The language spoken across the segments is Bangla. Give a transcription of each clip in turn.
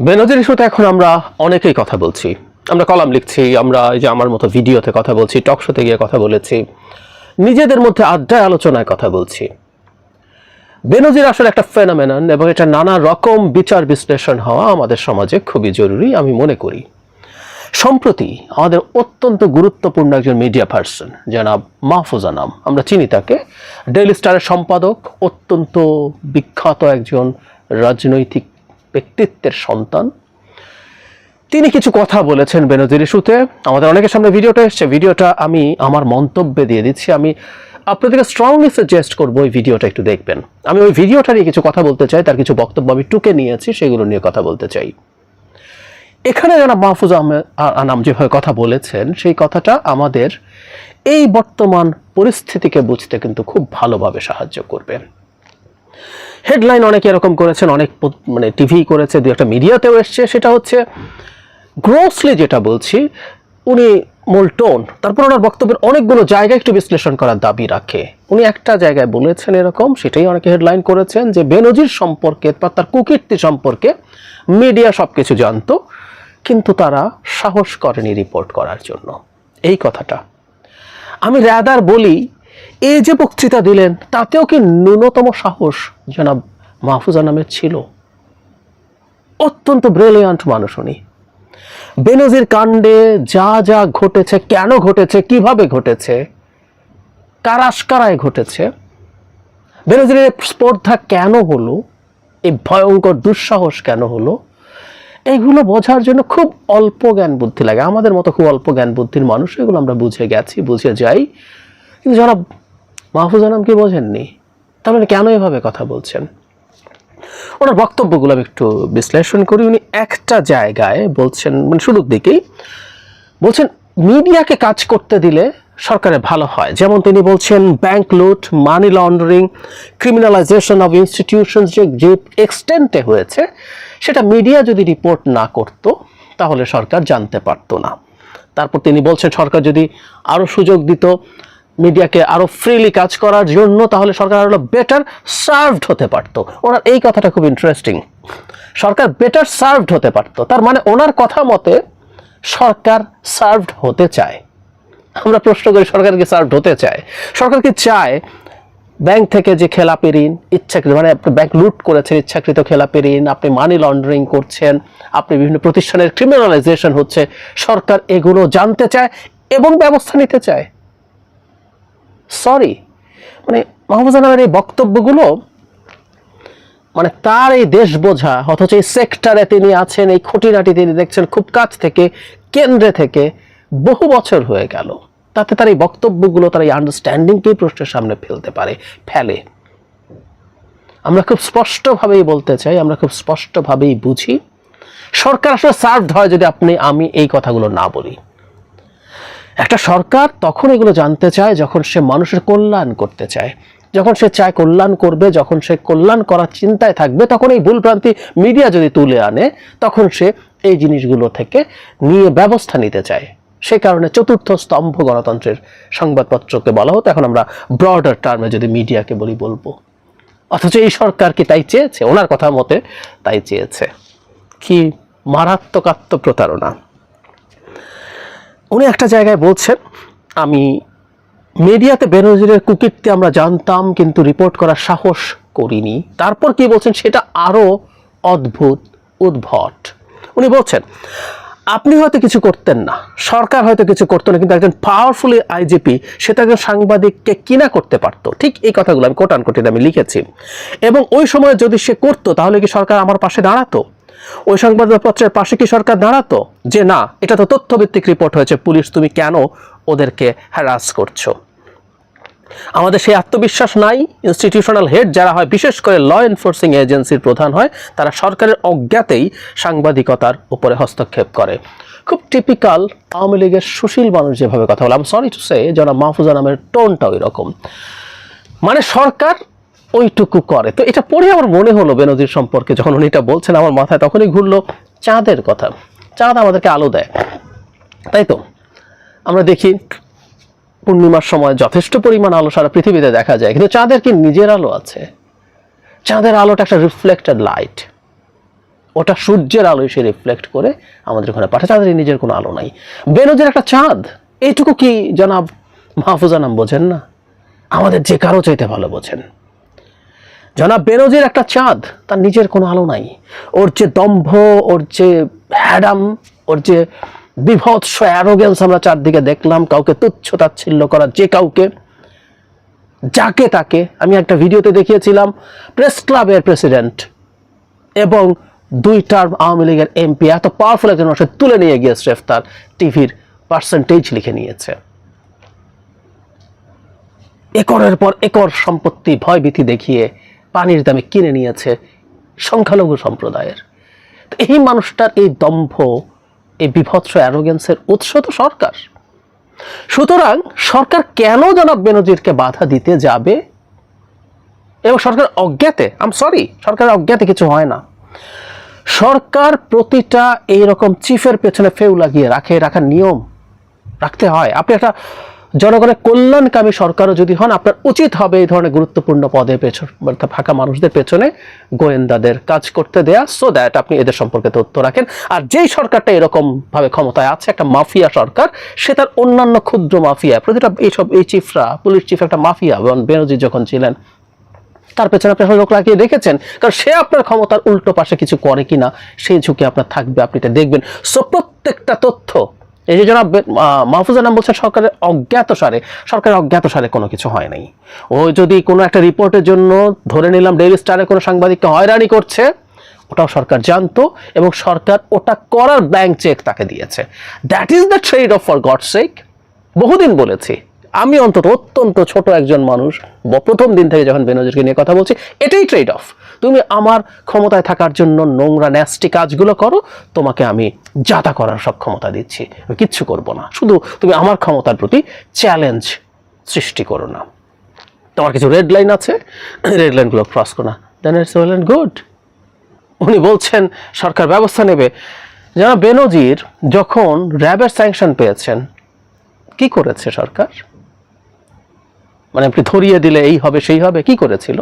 বেনজির ইস্যুতে এখন আমরা অনেকেই কথা বলছি, আমরা কলাম লিখছি, আমরা এই যে আমার মতো ভিডিওতে কথা বলছি, টক শোতে গিয়ে কথা বলেছি, নিজেদের মধ্যে আড্ডায় আলোচনায় কথা বলছি। বেনজির আসলে একটা ফেনোমেনন এবং এটা নানা রকম বিচার বিশ্লেষণ হওয়া আমাদের সমাজে খুবই জরুরি আমি মনে করি। সম্প্রতি আমাদের অত্যন্ত গুরুত্বপূর্ণ একজন মিডিয়া পার্সন জনাব মাহফুজ আনাম, আমরা চিনি তাকে, ডেইলি স্টারের সম্পাদক, অত্যন্ত বিখ্যাত একজন রাজনৈতিক ব্যক্তিত্বের সন্তান। তিনি কিছু কথা বলেছেন বেনজির ইস্যুতে। আমাদের অনেকের সামনে ভিডিওটা এসছে, ভিডিওটা আমি আমার মন্তব্যে দিয়ে দিচ্ছি। আমি আপনাদেরকে স্ট্রংলি সাজেস্ট করবো ওই ভিডিওটা একটু দেখবেন। আমি ওই ভিডিওটা নিয়ে কিছু কথা বলতে চাই, তার কিছু বক্তব্য আমি টুকে নিয়েছি, সেগুলো নিয়ে কথা বলতে চাই। এখানে যারা মাহফুজ আনাম যেভাবে কথা বলেছেন, সেই কথাটা আমাদের এই বর্তমান পরিস্থিতিকে বুঝতে কিন্তু খুব ভালোভাবে সাহায্য করবে। হেডলাইন অনেকে এরকম করেছেন, অনেক টিভি করেছে, দু একটা মিডিয়াতেও এসছে। সেটা হচ্ছে গ্রোসলি যেটা বলছি, উনি মূল টোন, তারপর ওনার বক্তব্যের অনেকগুলো জায়গায় একটু বিশ্লেষণ করার দাবি রাখে। উনি একটা জায়গায় বলেছেন এরকম, সেটাই অনেকে হেডলাইন করেছেন, যে বেনজির সম্পর্কে বা তার কুকীর্তি সম্পর্কে মিডিয়া সবকিছু জানতো, কিন্তু তারা সাহস করেনি রিপোর্ট করার জন্য। এই কথাটা আমি রাদার বলি, এই যে বক্তৃতা দিলেন তাতেও কি ন্যূনতম সাহস জনাব মাহফুজ আনামের ছিল? অত্যন্ত ব্রিলিয়ান্ট মানুষ উনি। বেনজির কাণ্ডে যা যা ঘটেছে, কেন ঘটেছে, কিভাবে ঘটেছে, কারায় ঘটেছে, বেনজিরের স্পর্ধা কেন হলো, এই ভয়ঙ্কর দুঃসাহস কেন হলো, এইগুলো বোঝার জন্য খুব অল্প জ্ঞান বুদ্ধি লাগে। আমাদের মতো খুব অল্প জ্ঞান বুদ্ধির মানুষ এগুলো আমরা বুঝে গেছি, বুঝে যাই। কিন্তু যারা মাহফুজ আনাম কি বোঝেননি? তার মানে কেন এভাবে কথা বলছেন? ওনার বক্তব্যগুলো আমি একটু বিশ্লেষণ করি। উনি একটা জায়গায় বলছেন, শুরুর দিকেই বলছেন মিডিয়াকে কাজ করতে দিলে সরকারের ভালো হয়। যেমন তিনি বলছেন ব্যাংক লুট, money laundering, criminalisation of institutions যে এক্সটেন্টে হয়েছে, সেটা মিডিয়া যদি রিপোর্ট না করত তাহলে সরকার জানতে পারতো না। তারপর তিনি বলছেন সরকার যদি আরও সুযোগ দিত মিডিয়াকে আরো ফ্রিলি কাজ করার জন্য, তাহলে সরকার আরো বেটার সার্ভড হতে পারত। ওনার এই কথাটা খুব ইন্টারেস্টিং, সরকার বেটার সার্ভড হতে পারত। তার মানে ওনার কথা মতে সরকার সার্ভড হতে চায়। আমরা প্রশ্ন করি সরকার কি সার্ভড হতে চায়? সরকার কি চায় ব্যাংক থেকে যে খেলাপি ঋণ ইচ্ছাকৃত, মানে আপনি ব্যাংক লুট করেছেন, ইচ্ছাকৃত খেলাপি ঋণ, আপনি মানি লন্ডারিং করছেন, আপনি বিভিন্ন প্রতিষ্ঠানের ক্রিমিনালাইজেশন হচ্ছে, সরকার এগুলো জানতে চায় এবং ব্যবস্থা নিতে চায়? সরি, মাহফুজ আনামের এই বক্তব্যগুলো তার এই দেশ বোঝা, অথচ এই সেক্টরে তিনি আছেন, এই খুঁটিনাটি তিনি দেখছেন খুব কাছ থেকে, কেন্দ্রে থেকে, বহু বছর হয়ে গেল, তাতে তার এই বক্তব্যগুলো, তার এই আন্ডারস্ট্যান্ডিংকেই প্রশ্নের সামনে ফেলে। আমরা খুব স্পষ্টভাবেই বলতে চাই, আমরা খুব স্পষ্টভাবেই বুঝি, সরকার আসলে সার্ভড হয় যদি আমি এই কথাগুলো না বলি। একটা সরকার তখন এগুলো জানতে চায় যখন সে মানুষের কল্যাণ করতে চায়, যখন সে চায় কল্যাণ করবে, যখন সে কল্যাণ করার চিন্তায় থাকবে, তখন এই ভুলভ্রান্তি মিডিয়া যদি তুলে আনে, তখন সে এই জিনিসগুলো থেকে নিয়ে ব্যবস্থা নিতে চায়। সেই কারণে চতুর্থ স্তম্ভ গণতন্ত্রের সংবাদপত্রকে বলা হতো, এখন আমরা ব্রডার টার্মে যদি মিডিয়াকে বলবো। অথচ এই সরকার কি তাই চেয়েছে? ওনার কথা মতে তাই চেয়েছে। কি মারাত্মক আত্মপ্রতারণা! উনি একটা জায়গায় বলছেন, আমি মিডিয়াতে বেনজিরের কুকীর্তি আমরা জানতাম কিন্তু রিপোর্ট করার সাহস করিনি। তারপর কি বলছেন সেটা আরো উদ্ভট। উনি বলছেন আপনি হয়তো কিছু করতেন না, সরকার হয়তো কিছু করতো না, কিন্তু একজন পাওয়ারফুল আইজিপি সেটা একজন সাংবাদিককে কিনা করতে পারতো। ঠিক এই কথাগুলো আমি কোট আনকোট আমি লিখেছি। এবং ওই সময় যদি সে করতো তাহলে কি সরকার আমার পাশে দাঁড়াতো? ওই সংবাদপত্রের পাশে কি সরকার দাঁড়াতো যে না, এটা তো তথ্যভিত্তিক রিপোর্ট হয়েছে, পুলিশ তুমি কেন ওদেরকে হ্যারাস করছো? আমাদের সেই আত্মবিশ্বাস নাই। ইনস্টিটিউশনাল হেড যারা হয়, বিশেষ করে ল এনফোর্সিং এজেন্সির প্রধান হয়, তারা সরকারের অজ্ঞাতেই সাংবাদিকতার উপরে হস্তক্ষেপ করে। খুব টিপিক্যাল আওয়ামী লীগের সুশীল মানুষ যেভাবে কথা বলে, আমি সরি টু সে, যারা মাহফুজ আনামের টোনটা ওই রকম, সরকার ওইটুকু করে। তো এটা পড়ে আমার মনে হলো বেনজির সম্পর্কে, যখন উনি এটা বলছেন আমার মাথায় তখনই ঘুরলো চাঁদের কথা। চাঁদ আমাদেরকে আলো দেয়, তাই তো? আমরা দেখি পূর্ণিমার সময় যথেষ্ট পরিমাণ আলো সারা পৃথিবীতে দেখা যায়, কিন্তু চাঁদের কি নিজের আলো আছে? চাঁদের আলোটা একটা রিফ্লেক্টেড লাইট। ওটা সূর্যের আলো এসে রিফ্লেক্ট করে আমাদের ওখানে পাঠায়, তাদের নিজের কোনো আলো নাই। বেনজির একটা চাঁদ, এইটুকু কি জনাব মাহফুজ আনাম বোঝেন না? আমাদের যে কারো চাইতে ভালো বোঝেন। জনাব বেনজির একটা চাঁদ, তার নিজের কোনো আলো নাই। ওর যে দম্ভ, ওর যে হ্যাডাম, ওর যে বিভৎস অ্যারোগেন্স আমরা চারদিকে দেখলাম, কাউকে তুচ্ছ তাচ্ছিল্য করা, যে কাউকে যাকে তাকে। আমি একটা ভিডিওতে দেখিয়েছিলাম প্রেস ক্লাবের প্রেসিডেন্ট এবং 2 টার্ম আওয়ামী লীগের এমপি এত পাওয়ারফুল একজন মানুষ তুলে নিয়ে গিয়ে স্রেফ তার টিভির পার্সেন্টেজ লিখে নিয়েছে। একরের পর একর সম্পত্তি ভয়ভীতি দেখিয়ে পানির দামে কিনে নিয়েছে সংখ্যালঘু সম্প্রদায়ের। এই মানুষটার এই দম্ভ, এই বিভৎস অ্যারোগেন্সের উৎস তো সরকার। সুতরাং সরকার কেন জনাব বেনজিরকে বাধা দিতে যাবে? এবং সরকার অজ্ঞাতে, সরকারের অজ্ঞাতে কিছু হয় না। সরকার প্রতিটা এইরকম চিফের পেছনে ফেউ লাগিয়ে রাখার নিয়ম রাখতে হয়। আপনি একটা জনগণের কল্যাণকামী সরকারও যদি হন, আপনার উচিত হবে এই ধরনের গুরুত্বপূর্ণ পদে ফাঁকা মানুষদের পেছনে গোয়েন্দাদের কাজ করতে দেয়া, সো দ্যাট আপনি এদের সম্পর্কে তথ্য রাখেন। আর যেই সরকারটা এরকম ভাবে ক্ষমতায় আছে, একটা মাফিয়া সরকার, সে তার অন্যান্য ক্ষুদ্র মাফিয়া, প্রতিটা এই চিফরা, পুলিশ চিফ একটা মাফিয়া। বেনজির যখন ছিলেন তার পেছনে আপনি লোক লাগিয়ে রেখেছেন, কারণ সে আপনার ক্ষমতার উল্টো পাশে কিছু করে কিনা সেই ঝুঁকি আপনার থাকবে, আপনি এটা দেখবেন। সো প্রত্যেকটা তথ্য, এই যে জনাব মাহফুজ আনাম বলছেন সরকারের অজ্ঞাতসারে কোনো কিছু হয় নাই। ও যদি কোনো একটা রিপোর্টের জন্য ধরে নিলাম ডেইলি স্টারে কোনো সাংবাদিককে হয়রানি করছে, ওটাও সরকার জানতো এবং সরকার ওটা করার ব্ল্যাঙ্ক চেক তাকে দিয়েছে। That is the trade of, for gods সেক। বহুদিন বলেছি আমি, অন্তত অত্যন্ত ছোট একজন মানুষ, প্রথম দিন থেকে যখন বেনজিরকে নিয়ে কথা বলছি, এটাই ট্রেড অফ। তুমি আমার ক্ষমতায় থাকার জন্য নোংরা ন্যাস্টি কাজগুলো করো, তোমাকে আমি যাতা করার সব ক্ষমতা দিচ্ছি, আমি কিচ্ছু করবো না, শুধু তুমি আমার ক্ষমতার প্রতি চ্যালেঞ্জ সৃষ্টি করো না। তোমার কিছু রেড লাইন আছে, রেড লাইনগুলো ক্রস করো না, দেন ইটস ওয়েল অ্যান্ড গুড। উনি বলছেন সরকার ব্যবস্থা নেবে। যারা বেনজির যখন র্যাবের স্যাংশন পেয়েছেন, কি করেছে সরকার? মানে আপনি ধরিয়ে দিলে এই হবে সেই হবে, কি করেছিল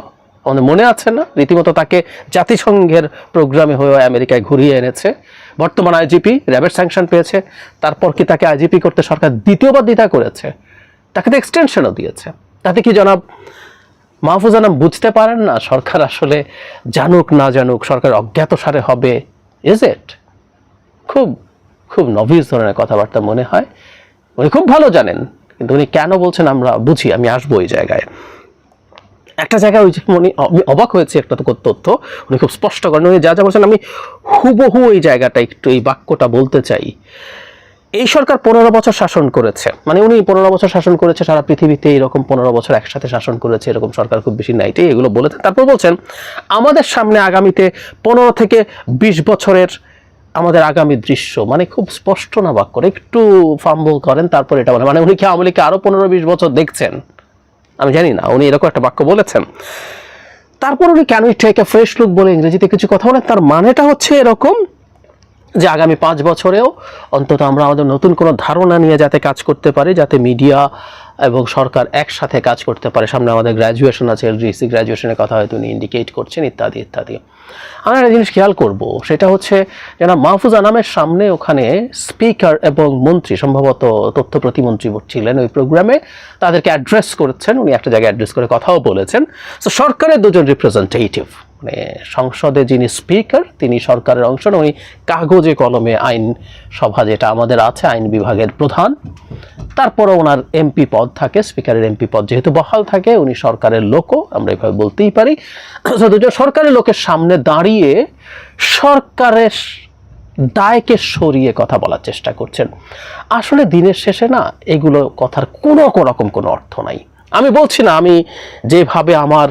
আমাদের মনে আছে না? রীতিমতো তাকে জাতিসংঘের প্রোগ্রামে হয়ে আমেরিকায় ঘুরিয়ে এনেছে। বর্তমান আইজিপি র্যাবের স্যাংশন পেয়েছে, তারপর কি তাকে আইজিপি করতে সরকার দ্বিতীয়বার দ্বিধা করেছে? তাকে তো এক্সটেনশনও দিয়েছে। তাতে কি জনাব মাহফুজ আনাম বুঝতে পারেন না সরকার আসলে জানুক না জানুক সরকার অজ্ঞাতসারে হবে? Is it? খুব খুব নভিস ধরনের কথাবার্তা মনে হয়। উনি খুব ভালো জানেন, কিন্তু উনি কেন বলছেন আমরা বুঝি। আমি আসবো ওই জায়গায়। একটা জায়গায় ওই যে উনি, আমি অবাক হয়েছি একটা তথ্য উনি খুব স্পষ্ট করেন। উনি যা যা বলছেন আমি হুবহু এই জায়গাটা একটু, এই বাক্যটা বলতে চাই। এই সরকার 15 বছর শাসন করেছে, মানে উনি 15 বছর শাসন করেছে, সারা পৃথিবীতে এরকম 15 বছর একসাথে শাসন করেছে এরকম সরকার খুব বেশি নাই, এগুলো বলেছেন। তারপর বলছেন আমাদের সামনে আগামীতে 15 থেকে 20 বছরের আমাদের আগামী দৃশ্য, মানে খুব স্পষ্ট না বাক্য, একটু ফাম্বল করেন তারপর এটা বলেন। মানে উনি কি আওয়ামী লীগকে আরো 15-20 বছর দেখছেন? আমি জানি না, উনি এরকম একটা বাক্য বলেছেন। তারপর উনি can we take a fresh look বলে ইংরেজিতে কিছু কথা বলেন। তার মানেটা হচ্ছে এরকম যে আগামী 5 বছরেও অন্তত আমরা আমাদের নতুন কোনো ধারণা নিয়ে যাতে কাজ করতে পারি, যাতে মিডিয়া এবং সরকার একসাথে কাজ করতে পারে। সামনে আমাদের গ্র্যাজুয়েশন আছে, এলজিসি গ্র্যাজুয়েশনের কথা হয়তো উনি ইন্ডিকেট করছেন, ইত্যাদি ইত্যাদি। আমরা একটা জিনিস খেয়াল করব, সেটা হচ্ছে যেন মাহফুজ আনামের সামনে ওখানে স্পিকার এবং মন্ত্রী, সম্ভবত তথ্য প্রতিমন্ত্রী ছিলেন ওই প্রোগ্রামে, তাদেরকে অ্যাড্রেস করেছেন। উনি একটা জায়গায় অ্যাড্রেস করে কথাও বলেছেন। তো সরকারের দুজন রিপ্রেজেন্টেটিভ, মানে সংসদে যিনি স্পিকার তিনি সরকারের অংশ, উনি কাগজে কলমে আইন সভা যেটা আমাদের আছে, আইন বিভাগের প্রধান। তারপরে ওনার এমপি পদ থাকে, স্পিকারের এমপি পদ যেহেতু বহাল থাকে, উনি সরকারের লোকও, আমরা এইভাবে বলতেই পারি। দুজন সরকারি লোকের সামনে দাঁড়িয়ে সরকারের দায়কে সরিয়ে কথা বলার চেষ্টা করছেন। আসলে দিনের শেষে না এগুলো কথার কোনো রকম কোনো অর্থ নাই। আমি বলছি না আমি যেভাবে আমার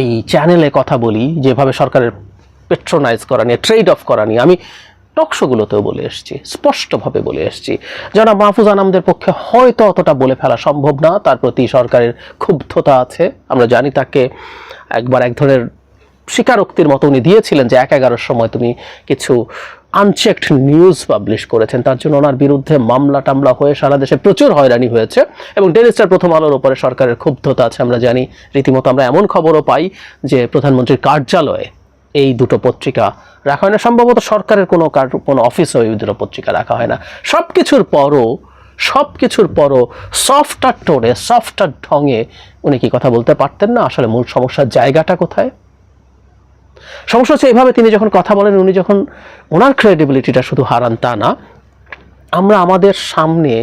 এই চ্যানেলে কথা বলি, যেভাবে সরকারের পেট্রোনাইজ করা নিয়ে, ট্রেড অফ করা নিয়ে আমি টকশোগুলোতেও বলে এসেছি, স্পষ্টভাবে বলে এসেছি। যারা মাহফুজ আনামদের পক্ষে হয়তো অতটা বলে ফেলা সম্ভব না, তার প্রতি সরকারের ক্ষুব্ধতা আছে। আমরা জানি তাকে একবার এক ধরনের স্বীকারোক্তির মতো উনি দিয়েছিলেন যে 1-11 সময় তুমি কিছু আনচেকড নিউজ পাবলিশ করেছেন, তার জন্য ওনার বিরুদ্ধে মামলা টামলা হয়ে সারা দেশে প্রচুর হয়রানি হয়েছে। এবং ডেইলি স্টার প্রথম আলোর উপরে সরকারের ক্ষুব্ধতা আছে আমরা জানি। রীতিমতো আমরা এমন খবরও পাই যে প্রধানমন্ত্রীর কার্যালয়ে এই দুটো পত্রিকা রাখা হয় না, সম্ভবত সরকারের কোনো অফিসে এই দুটো পত্রিকা রাখা হয় না। সব কিছুর পরও সফটার টোনে, সফটার ঢঙে উনি কি কথা বলতে পারতেন না? আসলে মূল সমস্যার জায়গাটা কোথায়? সমস্যা হচ্ছে এইভাবে তিনি যখন কথা বলেন, উনি যখন ওনার ক্রেডিবিলিটিটা শুধু হারান তা না, আমরা আমাদের সামনে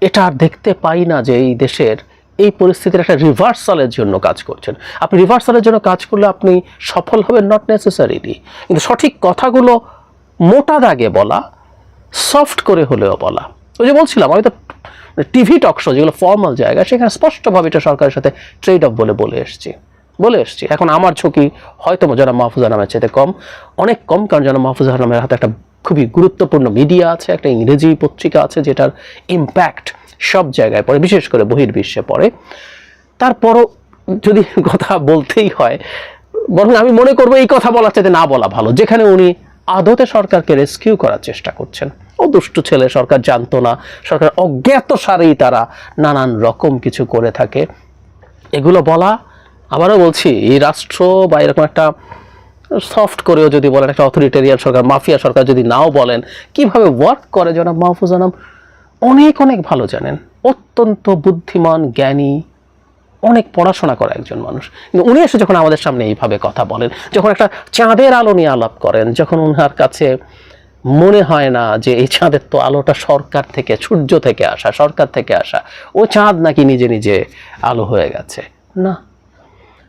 এটা আর দেখতে পাই না যে এই দেশের এই পরিস্থিতির একটা রিভার্সালের জন্য কাজ করছেন। আপনি রিভার্সালের জন্য কাজ করলে আপনি সফল হবেন, নট নেসেসারিলি, কিন্তু সঠিক কথাগুলো মোটা দাগে বলা, সফট করে হলেও বলা। ওই যে বলছিলাম, আমি তো টিভি টক শো যেগুলো ফর্মাল জায়গা, সেখানে স্পষ্টভাবে এটা সরকারের সাথে ট্রেড অফ বলে এসছি। এখন আমার ঝুঁকি হয়তো জনাব মাহফুজা নামের চাইতে কম, অনেক কম, কারণ জনাব মাহফুজা নামের হাতে একটা খুবই গুরুত্বপূর্ণ মিডিয়া আছে, একটা ইংরেজি পত্রিকা আছে যেটার ইম্প্যাক্ট সব জায়গায় পড়ে, বিশেষ করে বহির্বিশ্বে পড়ে। তারপরও যদি কথা বলতেই হয়, বরং আমি মনে করবো এই কথা বলার চাইতে না বলা ভালো, যেখানে উনি আদতে সরকারকে রেস্কিউ করার চেষ্টা করছেন। ও দুষ্টু ছেলে, সরকার জানতো না, সরকার অজ্ঞাত সারেই তারা নানান রকম কিছু করে থাকে, এগুলো বলা। আবারও বলছি, এই রাষ্ট্র বা এরকম একটা সফট করেও যদি বলেন, একটা অথরিটেরিয়ান সরকার, মাফিয়া সরকার যদি নাও বলেন, কিভাবে ওয়ার্ক করে জনাব মাহফুজা নাম অনেক ভালো জানেন। অত্যন্ত বুদ্ধিমান, জ্ঞানী, অনেক পড়াশোনা করা একজন মানুষ। কিন্তু উনি এসে যখন আমাদের সামনে এইভাবে কথা বলেন, যখন একটা চাঁদের আলো নিয়ে আলাপ করেন, যখন ওনার কাছে মনে হয় না যে এই চাঁদের তো আলোটা সরকার থেকে, সূর্য থেকে আসা, সরকার থেকে আসা, ও চাঁদ নাকি নিজে নিজে আলো হয়ে গেছে, না।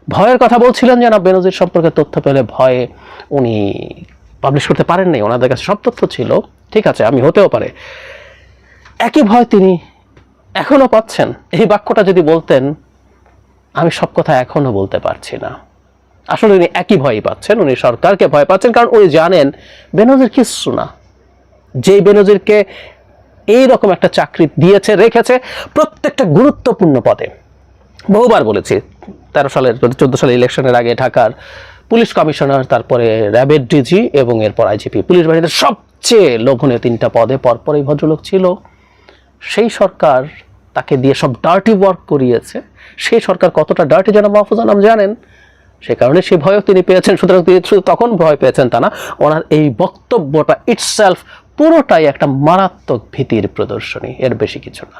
ভয়ের কথা বলছিলেন জনাব বেনজির সম্পর্কে তথ্য পেলে ভয়ে উনি পাবলিশ করতে পারেন নাই, ওনাদের কাছে সব তথ্য ছিল, ঠিক আছে, আমি হতেও পারে। একই ভয় তিনি এখনো পাচ্ছেন। এই বাক্যটা যদি বলতেন, আমি সব কথা এখনো বলতে পারছি না, আসলে উনি একই ভয়ই পাচ্ছেন, উনি সরকারকে ভয় পাচ্ছেন, কারণ উনি জানেন বেনজির কিচ্ছু না। যেই বেনজিরকে এইরকম একটা চাকরি দিয়েছে, রেখেছে প্রত্যেকটা গুরুত্বপূর্ণ পদে, বহুবার বলেছি, 14 সালের ইলেকশনের আগে ঢাকার পুলিশ কমিশনার, তারপরে র্যাবের ডিজি এবং এরপর আইজিপি, পুলিশ বাহিনীতে সবচেয়ে লোভনীয় 3টা পদে পরপর এই ভদ্রলোক ছিল। সেই সরকার তাকে দিয়ে সব ডার্টি ওয়ার্ক করিয়েছে। সেই সরকার কতটা ডার্টি জনাব মাহফুজা নাম জানেন, সে কারণে সেই ভয়ও তিনি পেয়েছেন। সুতরাং তিনি শুধু তখন ভয় পেয়েছেন তা না, ওনার এই বক্তব্যটা ইটসেলফ পুরোটাই একটা মারাত্মক ভীতির প্রদর্শনী, এর বেশি কিছু না।